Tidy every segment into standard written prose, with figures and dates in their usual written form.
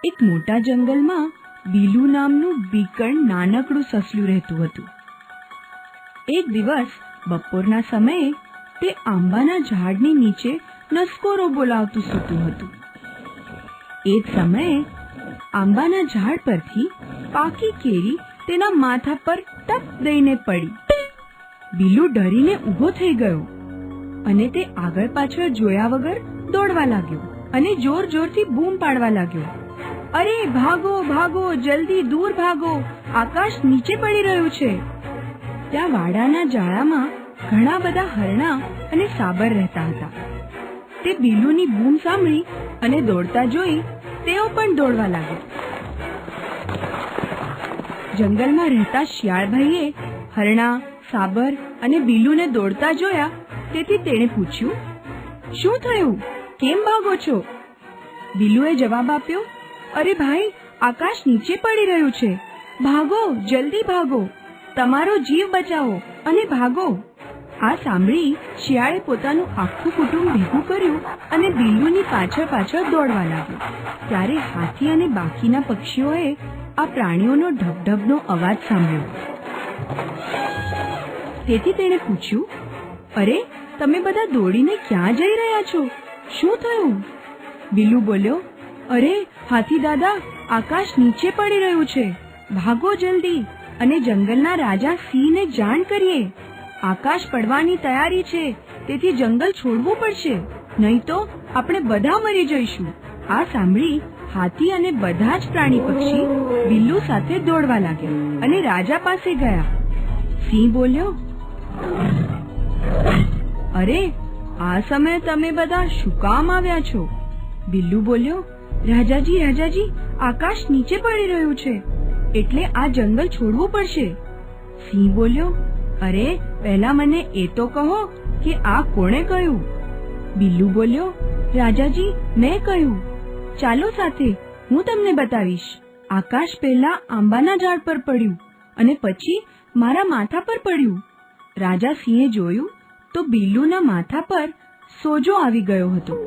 એક મોટા જંગલમાં બીલુ નામનું બીકણ નાનકડું સસલું રહેતું હતું. એક દિવસ બપોરના સમયે તે આંબાના ઝાડની નીચે નસકોરો બોલાવતું સૂતું હતું. એ જ સમયે આંબાના ઝાડ પરથી પાકી કેરી તેના માથા પર ટપ દઈને પડી. બીલુ ડરીને ઊભો થઈ ગયો અને તે આગળ પાછળ જોયા વગર દોડવા લાગ્યો અને જોર જોરથી બૂમ પાડવા લાગ્યો, અરે ભાગો ભાગો, જલ્દી દૂર ભાગો, આકાશ નીચે પડી રહ્યું છે. ત્યાં વાડાના જાળામાં ઘણા બધા હરણા અને સાબર રહેતા હતા. તે બીલુની બૂમ સાંભળી અને દોડતા જોઈ તેઓ પણ દોડવા લાગ્યા. જંગલમાં રહેતા શિયાળભાઈએ હરણા, સાબર અને બીલુને દોડતા જોયા, તેથી તેણે પૂછ્યું, શું થયું? કેમ ભાગો છો? બીલુએ જવાબ આપ્યો, અરે ભાઈ, આકાશ નીચે પડી રહ્યું છે, ભાગો, જલ્દી ભાગો, તમારો જીવ બચાવો અને ભાગો. આ સાંભળી શિયાળે પોતાનું આખું કુટુંબ ભેગું કર્યું અને બીલુની પાછળ પાછળ દોડવા લાગ્યો. ત્યારે હાથી અને બાકીના પક્ષીઓએ આ પ્રાણીઓનો ઢબઢબનો અવાજ સાંભળ્યો. તેથી તેણે પૂછ્યું, અરે, તમે બધા દોડીને ક્યાં જઈ રહ્યા છો? શું થયું? બીલુ બોલ્યો, અરે હાથી દાદા, આકાશ નીચે પડી રહ્યું છે, ભાગો જલ્દી અને જંગલના રાજા સિંહને જાણ કરીએ. આકાશ પડવાની તૈયારી છે, તેથી જંગલ છોડવું પડશે, નહીં તો આપણે બધા મરી જઈશું. આ સાંભળી હાથી અને બધા જ પ્રાણી પક્ષી બીલુ સાથે દોડવા લાગ્યા અને રાજા પાસે ગયા. સિંહ બોલ્યો, અરે, આ સમયે તમે બધા શું કામ આવ્યા છો? બીલુ બોલ્યો, રાજાજી, રાજાજી, આકાશ નીચે પડી રહ્યું છે, એટલે આ જંગલ છોડવું પડશે. સિંહ બોલ્યો, અરે, પહેલા મને એ તો કહો કે આ કોણે કહ્યું? બીલુ બોલ્યો, રાજાજી, મેં કહ્યું. ચાલો સાથે, હું તમને બતાવીશ. આકાશ પહેલા આંબાના ઝાડ પર પડ્યું અને પછી મારા માથા પર પડ્યું. રાજા સિંહે જોયું તો બીલુના માથા પર સોજો આવી ગયો હતો.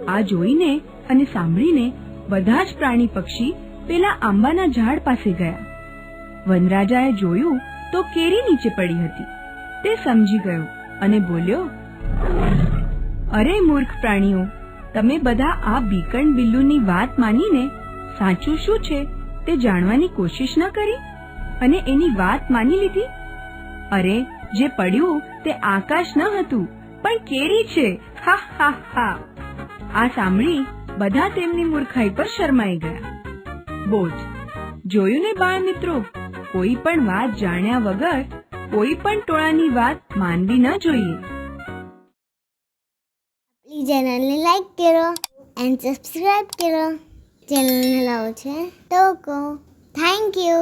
આ જોઈને અને સાંભળીને બધા જ પ્રાણી પક્ષી પેલા આંબાના ઝાડ પાસે ગયા. વનરાજાએ જોયું તો કેરી નીચે પડી હતી. તે સમજી ગયો અને બોલ્યો, અરે મૂર્ખ પ્રાણીઓ, તમે બધા આ બીકણ બિલ્લુની વાત માનીને સાચું શું છે તે જાણવાની કોશિશ ન કરી અને એની વાત માની લીધી. અરે, જે પડ્યું તે આકાશ ન હતું, પણ કેરી છે. હા હા હા. આ સાંભળી બધા તેમની મૂર્ખાઈ પર શરમાઈ ગયા. બોજ, જોયું ને બાળ મિત્રો, કોઈ પણ વાત જાણ્યા વગર કોઈ પણ ટોળાની વાત માનવી ન જોઈએ. આપણી ચેનલને લાઈક કરો એન્ડ સબસ્ક્રાઇબ કરો. ચેનલને લાવો છે તો કહો. Thank you.